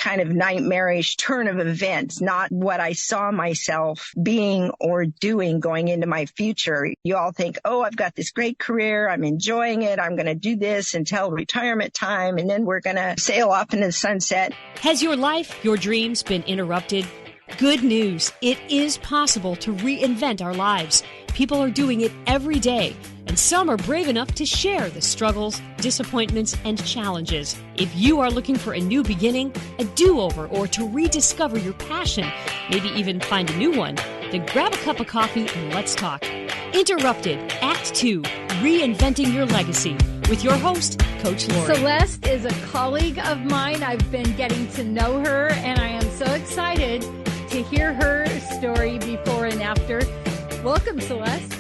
kind of nightmarish turn of events, not what I saw myself being or doing going into my future. You all think, oh, I've got this great career. I'm enjoying it. I'm going to do this until retirement time, and then we're going to sail off into the sunset. Has your life, your dreams been interrupted? Good news. It is possible to reinvent our lives. People are doing it every day, and some are brave enough to share the struggles, disappointments, and challenges. If you are looking for a new beginning, a do-over, or to rediscover your passion, maybe even find a new one, then grab a cup of coffee and let's talk. Interrupted, Act 2, Reinventing Your Legacy, with your host, Coach Lori. Celeste is a colleague of mine. I've been getting to know her, and I am so excited to hear her story before and after. Welcome, Celeste.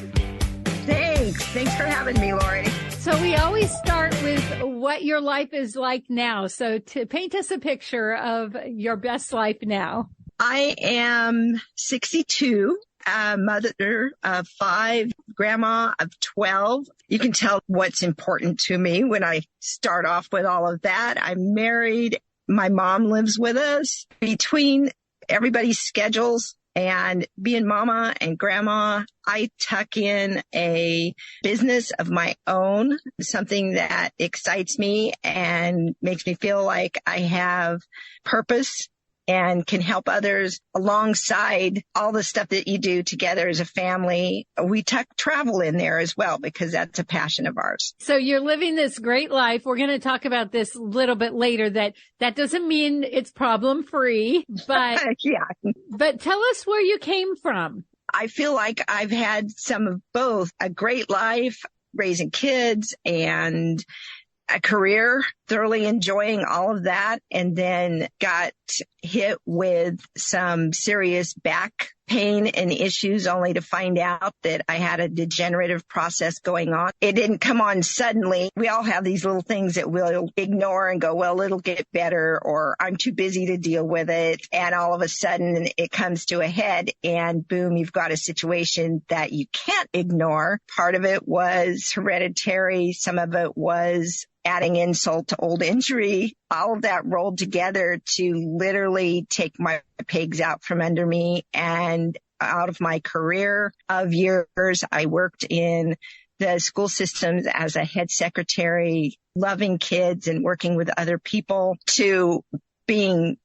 Thanks for having me, Lori. So we always start with what your life is like now. So to paint us a picture of your best life now. I am 62, mother of 5, grandma of 12. You can tell what's important to me when I start off with all of that. I'm married. My mom lives with us. Between everybody's schedules and being mama and grandma, I tuck in a business of my own, something that excites me and makes me feel like I have purpose and can help others alongside all the stuff that you do together as a family. We tuck travel in there as well because that's a passion of ours. So you're living this great life. We're going to talk about this a little bit later. That doesn't mean it's problem free, but yeah. But tell us where you came from. I feel like I've had some of both: a great life, raising kids, and a career, thoroughly enjoying all of that, and then got hit with some serious back pain and issues only to find out that I had a degenerative process going on. It didn't come on suddenly. We all have these little things that we'll ignore and go, well, it'll get better, or I'm too busy to deal with it. And all of a sudden it comes to a head and boom, you've got a situation that you can't ignore. Part of it was hereditary. Some of it was adding insult to old injury. All of that rolled together to literally take my pegs out from under me and out of my career of years. I worked in the school systems as a head secretary, loving kids and working with other people, to being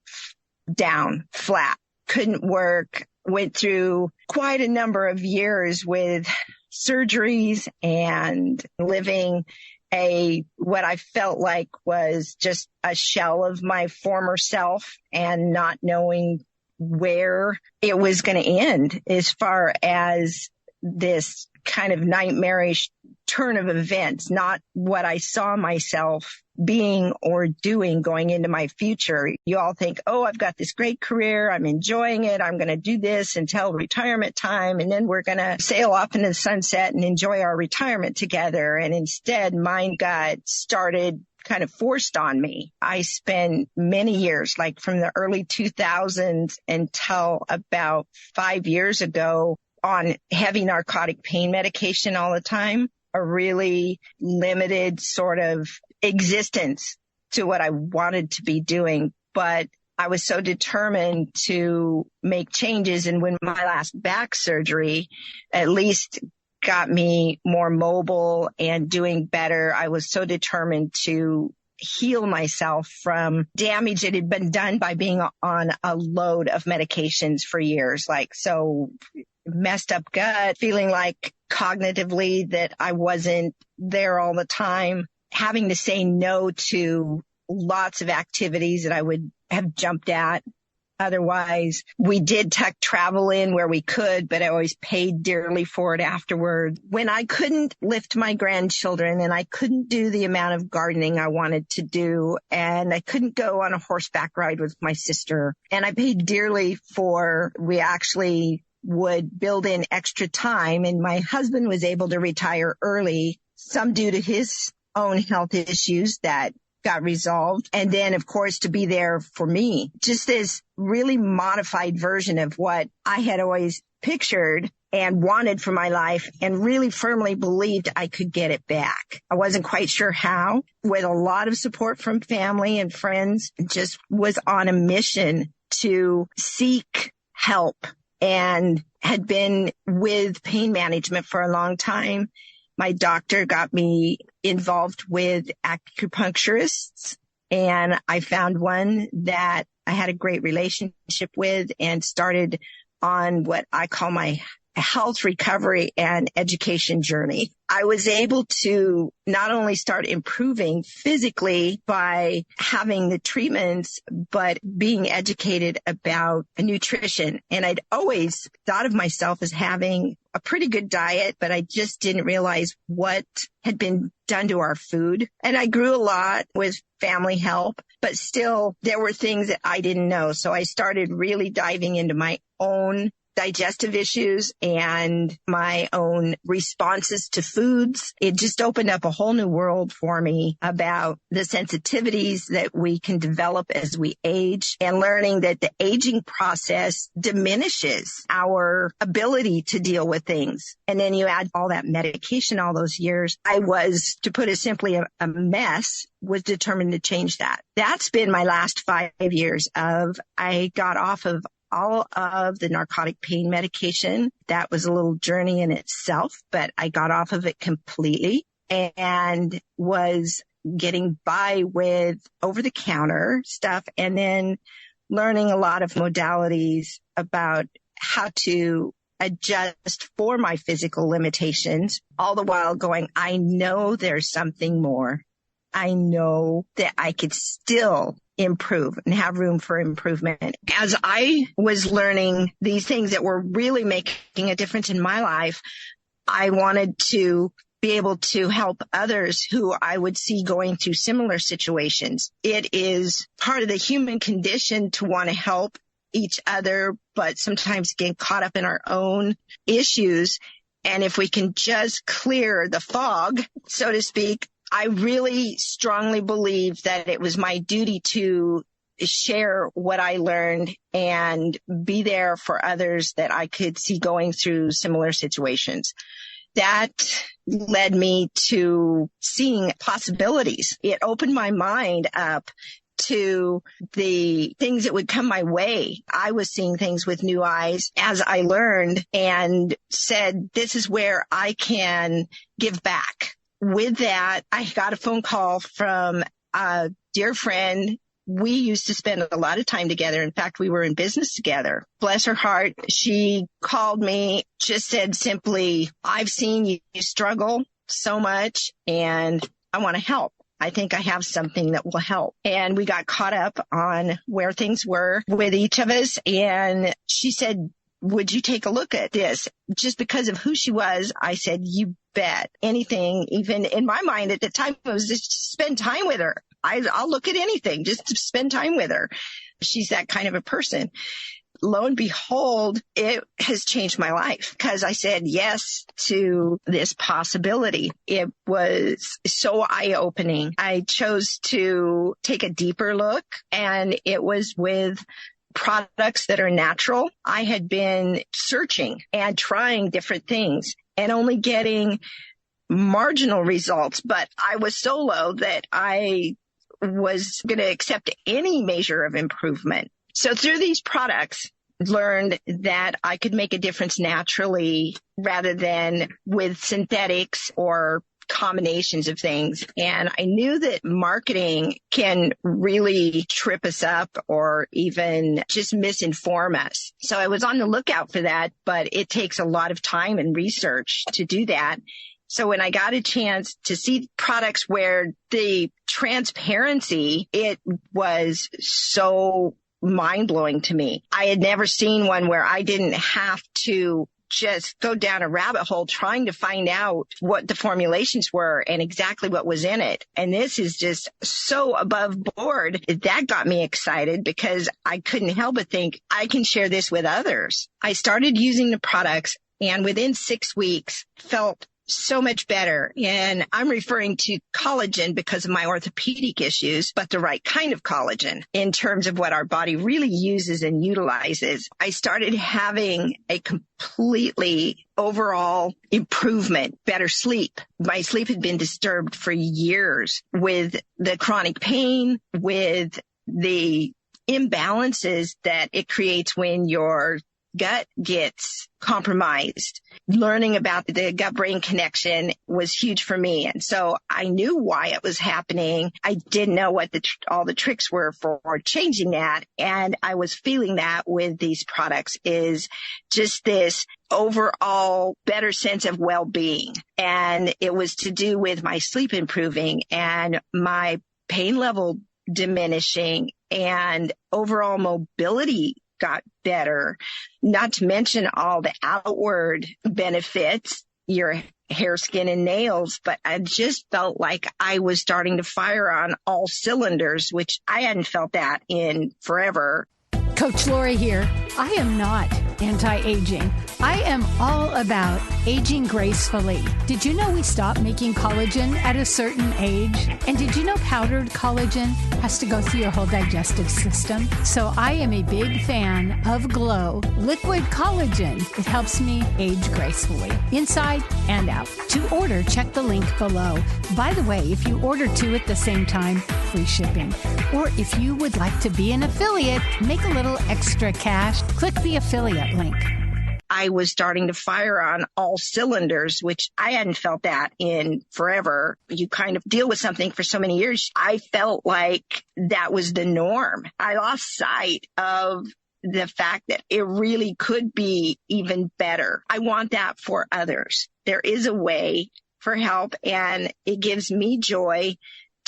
down, flat, couldn't work, went through quite a number of years with surgeries and living what I felt like was just a shell of my former self, and not knowing where it was going to end as far as this kind of nightmarish turn of events, not what I saw myself being or doing going into my future. You all think, oh, I've got this great career. I'm enjoying it. I'm going to do this until retirement time, and then we're going to sail off into the sunset and enjoy our retirement together. And instead, mine got started kind of forced on me. I spent many years, like from the early 2000s until about 5 years ago, on heavy narcotic pain medication all the time, a really limited sort of existence to what I wanted to be doing. But I was so determined to make changes. And when my last back surgery at least got me more mobile and doing better, I was so determined to heal myself from damage that had been done by being on a load of medications for years. Like, so messed up gut, feeling like cognitively that I wasn't there all the time, having to say no to lots of activities that I would have jumped at otherwise. We did tuck travel in where we could, but I always paid dearly for it afterward. When I couldn't lift my grandchildren and I couldn't do the amount of gardening I wanted to do, and I couldn't go on a horseback ride with my sister, and I paid dearly for, we actually would build in extra time, and my husband was able to retire early, some due to his own health issues that got resolved. And then, of course, to be there for me, just this really modified version of what I had always pictured and wanted for my life, and really firmly believed I could get it back. I wasn't quite sure how. With a lot of support from family and friends, just was on a mission to seek help, and had been with pain management for a long time. My doctor got me involved with acupuncturists, and I found one that I had a great relationship with, and started on what I call my health recovery and education journey. I was able to not only start improving physically by having the treatments, but being educated about nutrition. And I'd always thought of myself as having a pretty good diet, but I just didn't realize what had been done to our food. And I grew a lot with family help, but still there were things that I didn't know. So I started really diving into my own digestive issues and my own responses to foods. It just opened up a whole new world for me about the sensitivities that we can develop as we age, and learning that the aging process diminishes our ability to deal with things. And then you add all that medication all those years. I was, to put it simply, a mess. Was determined to change that. That's been my last 5 years of, I got off of all of the narcotic pain medication. That was a little journey in itself, but I got off of it completely and was getting by with over-the-counter stuff, and then learning a lot of modalities about how to adjust for my physical limitations, all the while going, I know there's something more. I know that I could still improve and have room for improvement. As I was learning these things that were really making a difference in my life, I wanted to be able to help others who I would see going through similar situations. It is part of the human condition to want to help each other, but sometimes get caught up in our own issues. And if we can just clear the fog, so to speak, I really strongly believe that it was my duty to share what I learned and be there for others that I could see going through similar situations. That led me to seeing possibilities. It opened my mind up to the things that would come my way. I was seeing things with new eyes as I learned, and said, this is where I can give back. With that, I got a phone call from a dear friend. We used to spend a lot of time together. In fact, we were in business together. Bless her heart. She called me, just said simply, I've seen you struggle so much and I want to help. I think I have something that will help. And we got caught up on where things were with each of us. And she said, would you take a look at this? Just because of who she was, I said, you bet. Anything, even in my mind at the time, it was just to spend time with her. I'll look at anything just to spend time with her. She's that kind of a person. Lo and behold, it has changed my life because I said yes to this possibility. It was so eye-opening. I chose to take a deeper look, and it was with products that are natural. I had been searching and trying different things and only getting marginal results, but I was so low that I was going to accept any measure of improvement. So through these products, learned that I could make a difference naturally rather than with synthetics or combinations of things. And I knew that marketing can really trip us up or even just misinform us. So I was on the lookout for that, but it takes a lot of time and research to do that. So when I got a chance to see products where the transparency, it was so mind-blowing to me. I had never seen one where I didn't have to just go down a rabbit hole trying to find out what the formulations were and exactly what was in it. And this is just so above board. That got me excited because I couldn't help but think I can share this with others. I started using the products and within 6 weeks felt so much better. And I'm referring to collagen because of my orthopedic issues, but the right kind of collagen in terms of what our body really uses and utilizes. I started having a completely overall improvement, better sleep. My sleep had been disturbed for years with the chronic pain, with the imbalances that it creates when your gut gets compromised. Learning about the gut-brain connection was huge for me. And so I knew why it was happening. I didn't know what all the tricks were for changing that. And I was feeling that with these products is just this overall better sense of well-being. And it was to do with my sleep improving and my pain level diminishing and overall mobility got better, not to mention all the outward benefits, your hair, skin, and nails. But I just felt like I was starting to fire on all cylinders, which I hadn't felt that in forever. Coach Lori here. I am not anti-aging. I am all about aging gracefully. Did you know we stop making collagen at a certain age? And did you know powdered collagen has to go through your whole digestive system? So I am a big fan of Glow Liquid Collagen. It helps me age gracefully, inside and out. To order, check the link below. By the way, if you order two at the same time, free shipping. Or if you would like to be an affiliate, make a little extra cash, click the affiliate link. I was starting to fire on all cylinders, which I hadn't felt that in forever. You kind of deal with something for so many years. I felt like that was the norm. I lost sight of the fact that it really could be even better. I want that for others. There is a way for help, and it gives me joy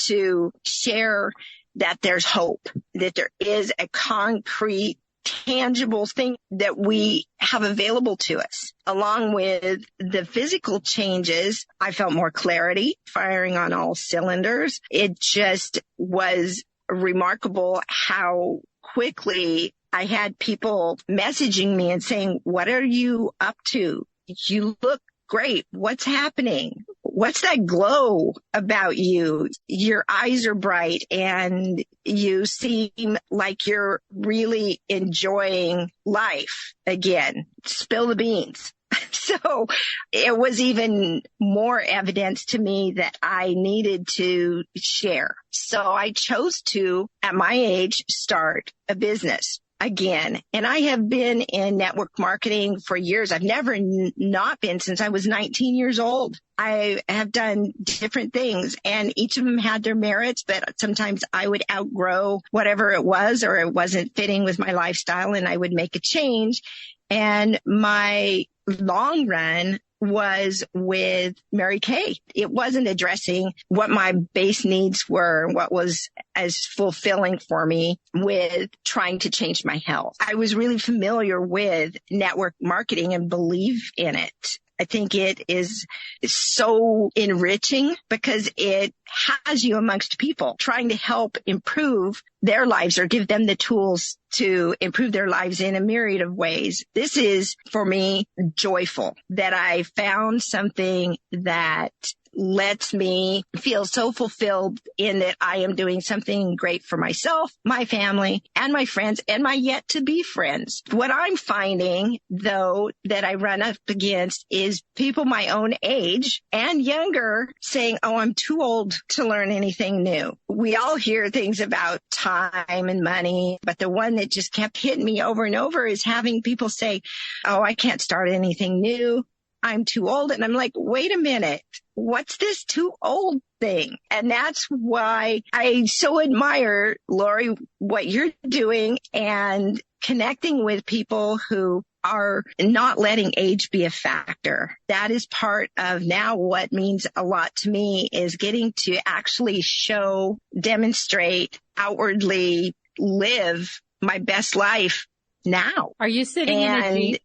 to share that there's hope, that there is a concrete, tangible thing that we have available to us. Along with the physical changes, I felt more clarity, firing on all cylinders. It just was remarkable how quickly I had people messaging me and saying, "What are you up to? You look great. What's happening? What's that glow about you? Your eyes are bright and you seem like you're really enjoying life again." Spill the beans. So it was even more evidence to me that I needed to share. So I chose to, at my age, start a business again. And I have been in network marketing for years. I've never not been since I was 19 years old. I have done different things and each of them had their merits, but sometimes I would outgrow whatever it was or it wasn't fitting with my lifestyle and I would make a change. And my long run was with Mary Kay. It wasn't addressing what my base needs were, what was as fulfilling for me with trying to change my health. I was really familiar with network marketing and believe in it. I think it is so enriching because it has you amongst people trying to help improve their lives or give them the tools to improve their lives in a myriad of ways. This is, for me, joyful that I found something that lets me feel so fulfilled in that I am doing something great for myself, my family, and my friends, and my yet-to-be friends. What I'm finding, though, that I run up against is people my own age and younger saying, "Oh, I'm too old to learn anything new." We all hear things about time and money, but the one that just kept hitting me over and over is having people say, "Oh, I can't start anything new. I'm too old." And I'm like, wait a minute. What's this too old thing? And that's why I so admire, Lori, what you're doing and connecting with people who are not letting age be a factor. That is part of now what means a lot to me is getting to actually show, demonstrate, outwardly live my best life now. Are you sitting in a Jeep?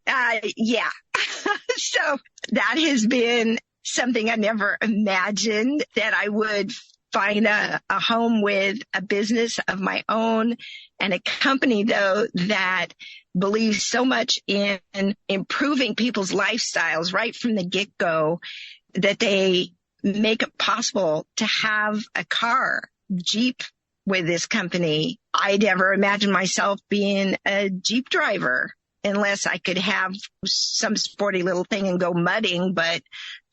Yeah. So that has been something I never imagined, that I would find a home with a business of my own and a company, though, that believes so much in improving people's lifestyles right from the get-go, that they make it possible to have a car, Jeep, with this company. I never imagined myself being a Jeep driver unless I could have some sporty little thing and go mudding, but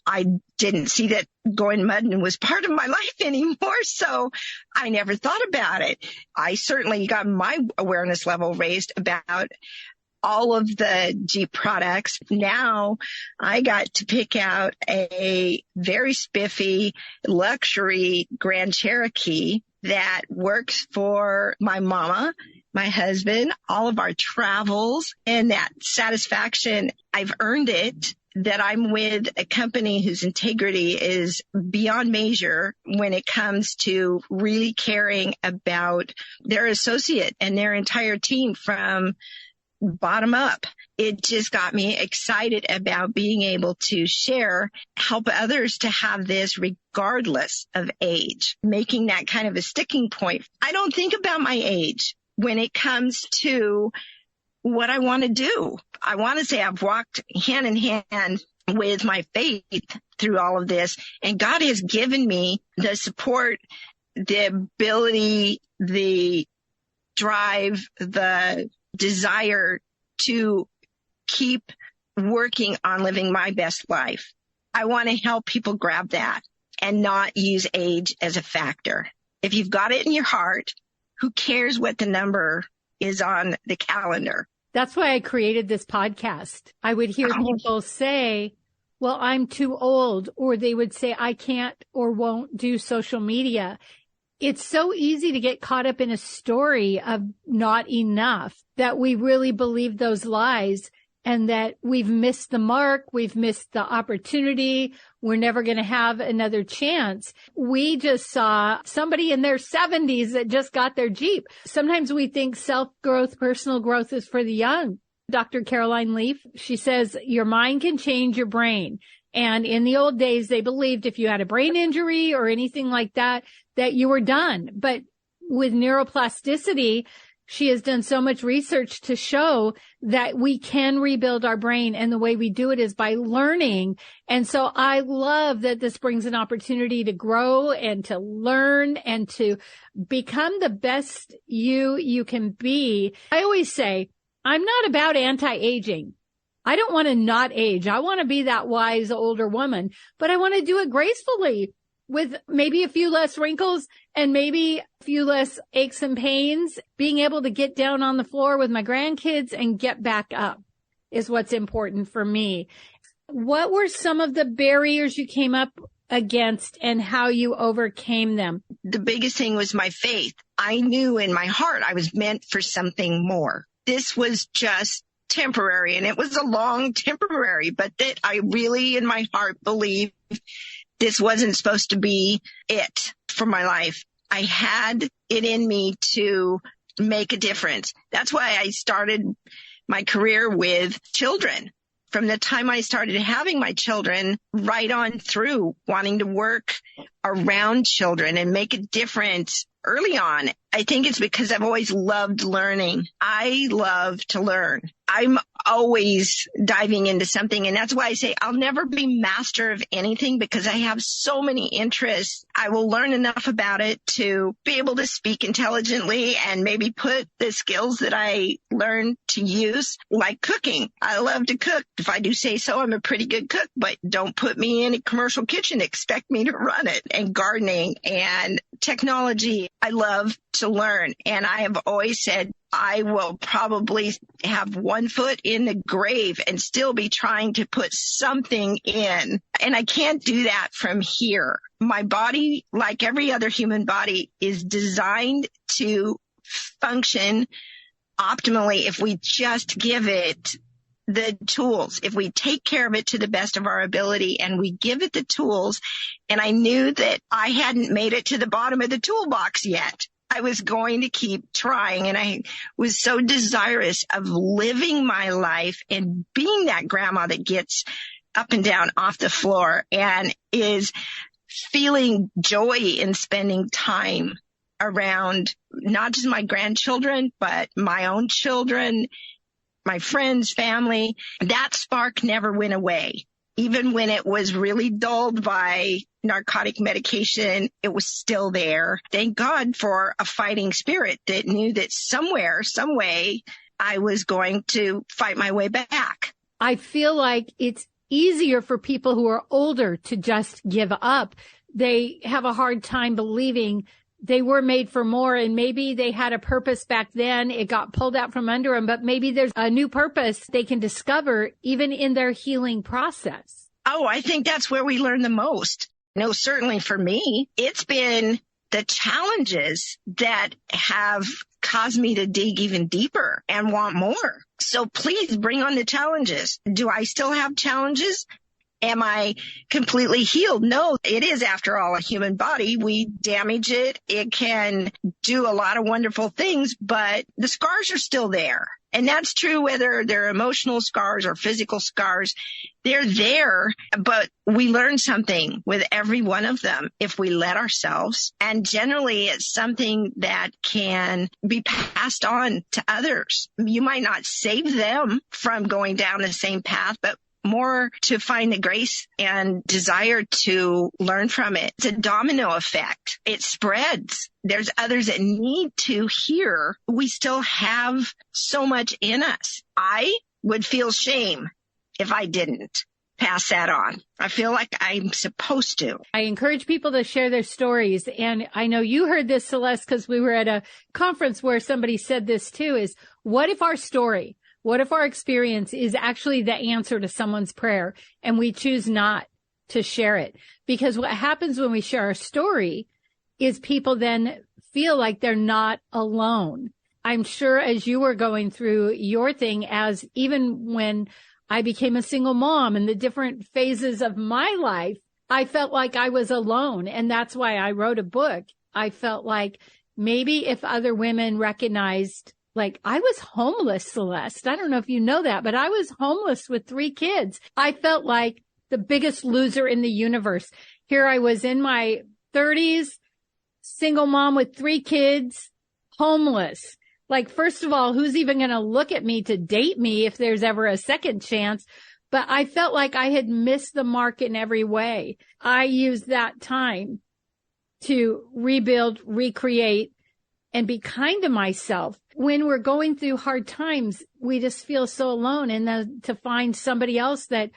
I didn't see that going mudding was part of my life anymore, so I never thought about it. I certainly got my awareness level raised about all of the Jeep products. Now I got to pick out a very spiffy luxury Grand Cherokee that works for my mama, my husband, all of our travels, and that satisfaction. I've earned it that I'm with a company whose integrity is beyond measure when it comes to really caring about their associate and their entire team from bottom up. It just got me excited about being able to share, help others to have this regardless of age, making that kind of a sticking point. I don't think about my age when it comes to what I want to do. I want to say I've walked hand in hand with my faith through all of this, and God has given me the support, the ability, the drive, the desire to keep working on living my best life. I want to help people grab that and not use age as a factor. If you've got it in your heart, who cares what the number is on the calendar? That's why I created this podcast. I would hear people say, well, I'm too old, or they would say, I can't or won't do social media. It's so easy to get caught up in a story of not enough that we really believe those lies and that we've missed the mark. We've missed the opportunity. We're never going to have another chance. We just saw somebody in their 70s that just got their Jeep. Sometimes we think self-growth, personal growth is for the young. Dr. Caroline Leaf, she says, your mind can change your brain. And in the old days, they believed if you had a brain injury or anything like that, that you were done. But with neuroplasticity, she has done so much research to show that we can rebuild our brain. And the way we do it is by learning. And so I love that this brings an opportunity to grow and to learn and to become the best you can be. I always say, I'm not about anti-aging. I don't want to not age. I want to be that wise older woman, but I want to do it gracefully with maybe a few less wrinkles and maybe a few less aches and pains. Being able to get down on the floor with my grandkids and get back up is what's important for me. What were some of the barriers you came up against and how you overcame them? The biggest thing was my faith. I knew in my heart I was meant for something more. This was just temporary, and it was a long temporary, but that I really in my heart believed this wasn't supposed to be it for my life. I had it in me to make a difference. That's why I started my career with children. From the time I started having my children right on through wanting to work around children and make a difference early on. I think it's because I've always loved learning. I love to learn. I'm always diving into something. And that's why I say I'll never be master of anything because I have so many interests. I will learn enough about it to be able to speak intelligently and maybe put the skills that I learned to use, like cooking. I love to cook. If I do say so, I'm a pretty good cook, but don't put me in a commercial kitchen. Expect me to run it. And gardening and technology. I love to learn. And I have always said I will probably have one foot in the grave and still be trying to put something in. And I can't do that from here. My body, like every other human body, is designed to function optimally if we just give it the tools, if we take care of it to the best of our ability and we give it the tools. And I knew that I hadn't made it to the bottom of the toolbox yet. I was going to keep trying, and I was so desirous of living my life and being that grandma that gets up and down off the floor and is feeling joy in spending time around not just my grandchildren, but my own children, my friends, family. That spark never went away. Even when it was really dulled by narcotic medication, it was still there. Thank God for a fighting spirit that knew that somewhere, some way, I was going to fight my way back. I feel like it's easier for people who are older to just give up. They have a hard time believing they were made for more, and maybe they had a purpose back then. It got pulled out from under them, but maybe there's a new purpose they can discover even in their healing process. Oh, I think that's where we learn the most. No, certainly for me, it's been the challenges that have caused me to dig even deeper and want more. So please bring on the challenges. Do I still have challenges? Am I completely healed? No, it is, after all, a human body. We damage it. It can do a lot of wonderful things, but the scars are still there. And that's true whether they're emotional scars or physical scars. They're there, but we learn something with every one of them if we let ourselves. And generally, it's something that can be passed on to others. You might not save them from going down the same path, but more to find the grace and desire to learn from it. It's a domino effect. It spreads. There's others that need to hear we still have so much in us. I would feel shame if I didn't pass that on. I feel like I'm supposed to. I encourage people to share their stories. And I know you heard this, Celeste, because we were at a conference where somebody said this too, is what if our story, what if our experience is actually the answer to someone's prayer and we choose not to share it? Because what happens when we share our story is people then feel like they're not alone. I'm sure as you were going through your thing, as even when I became a single mom and the different phases of my life, I felt like I was alone. And that's why I wrote a book. I felt like maybe if other women recognized, like, I was homeless, Celeste. I don't know if you know that, but I was homeless with 3 kids. I felt like the biggest loser in the universe. Here I was in my 30s, single mom with 3 kids, homeless. Like, first of all, who's even going to look at me to date me if there's ever a second chance? But I felt like I had missed the mark in every way. I used that time to rebuild, recreate, and be kind to myself. When we're going through hard times, we just feel so alone. And then to find somebody else that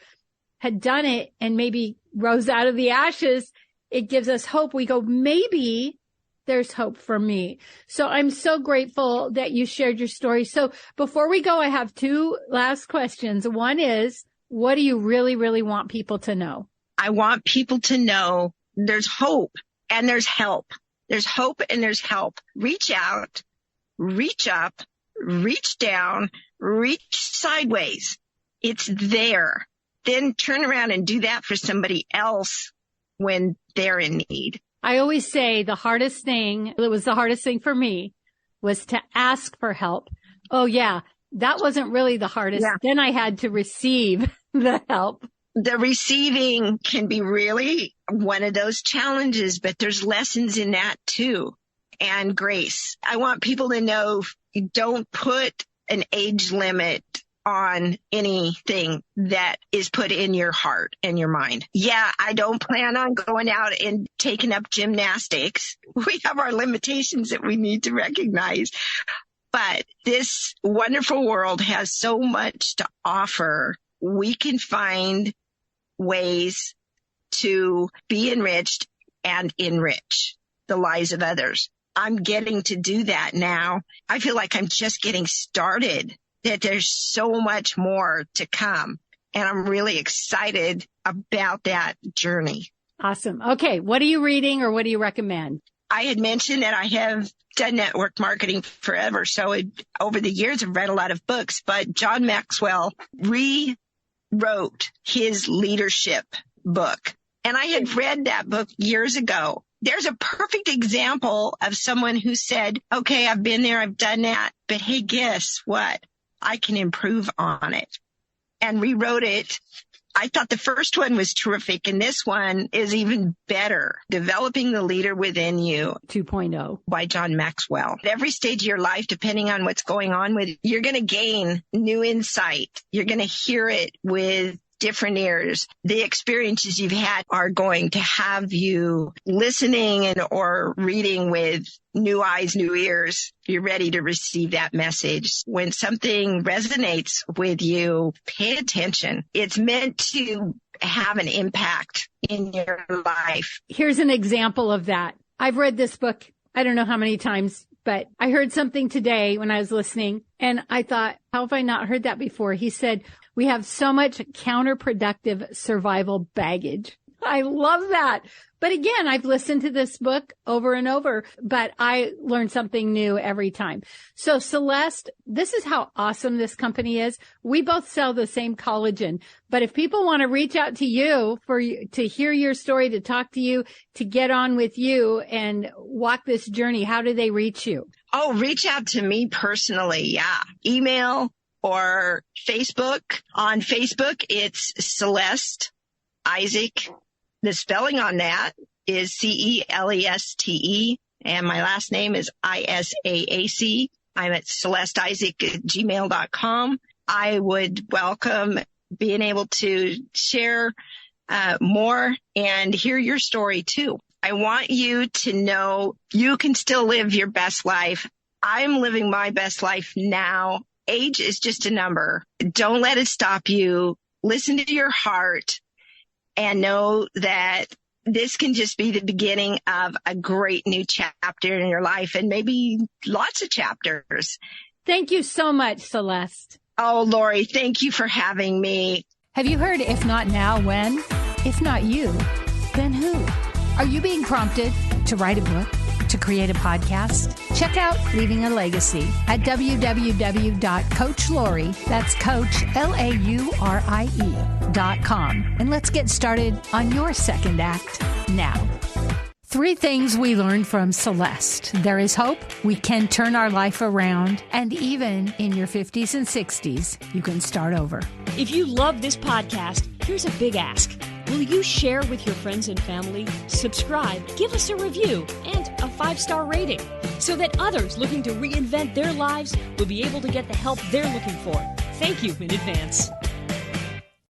had done it and maybe rose out of the ashes, it gives us hope. We go, maybe there's hope for me. So I'm so grateful that you shared your story. So before we go, I have 2 last questions. One is, what do you really, really want people to know? I want people to know there's hope and there's help. There's hope and there's help. Reach out, reach up, reach down, reach sideways. It's there. Then turn around and do that for somebody else when they're in need. I always say the hardest thing, it was the hardest thing for me, was to ask for help. Oh, yeah, that wasn't really the hardest. Yeah. Then I had to receive the help. The receiving can be really one of those challenges, but there's lessons in that too. And grace. I want people to know, you don't put an age limit on anything that is put in your heart and your mind. Yeah, I don't plan on going out and taking up gymnastics. We have our limitations that we need to recognize. But this wonderful world has so much to offer. We can find ways to be enriched and enrich the lives of others. I'm getting to do that now. I feel like I'm just getting started, that there's so much more to come. And I'm really excited about that journey. Awesome. Okay. What are you reading or what do you recommend? I had mentioned that I have done network marketing forever. So over the years, I've read a lot of books, but John Maxwell rewrote his leadership book. And I had read that book years ago. There's a perfect example of someone who said, okay, I've been there, I've done that, but hey, guess what? I can improve on it, and rewrote it. I thought the first one was terrific, and this one is even better. Developing the Leader Within You 2.0 by John Maxwell. At every stage of your life, depending on what's going on with you, you're going to gain new insight. You're going to hear it with different ears. The experiences you've had are going to have you listening and or reading with new eyes, new ears. You're ready to receive that message. When something resonates with you, pay attention. It's meant to have an impact in your life. Here's an example of that. I've read this book, I don't know how many times, but I heard something today when I was listening and I thought, how have I not heard that before? He said, we have so much counterproductive survival baggage. I love that. But again, I've listened to this book over and over, but I learn something new every time. So Celeste, this is how awesome this company is. We both sell the same collagen, but if people want to reach out to you to hear your story, to talk to you, to get on with you and walk this journey, how do they reach you? Oh, reach out to me personally. Yeah. Email or Facebook. On Facebook, it's Celeste Isaac. The spelling on that is Celeste, and my last name is Isaac. I'm at celesteisaac@gmail.com. I would welcome being able to share more and hear your story too. I want you to know you can still live your best life. I'm living my best life now. Age is just a number. Don't let it stop you. Listen to your heart. And know that this can just be the beginning of a great new chapter in your life and maybe lots of chapters. Thank you so much, Celeste. Oh, Lori, thank you for having me. Have you heard if not now, when? If not you, then who? Are you being prompted to write a book? To create a podcast? Check out Leaving a Legacy at www.coachlori, that's Coach, LAURIE.com. And let's get started on your second act now. 3 things we learned from Celeste. There is hope. We can turn our life around. And even in your 50s and 60s, you can start over. If you love this podcast, here's a big ask. Will you share with your friends and family, subscribe, give us a review, and a 5-star rating so that others looking to reinvent their lives will be able to get the help they're looking for? Thank you in advance.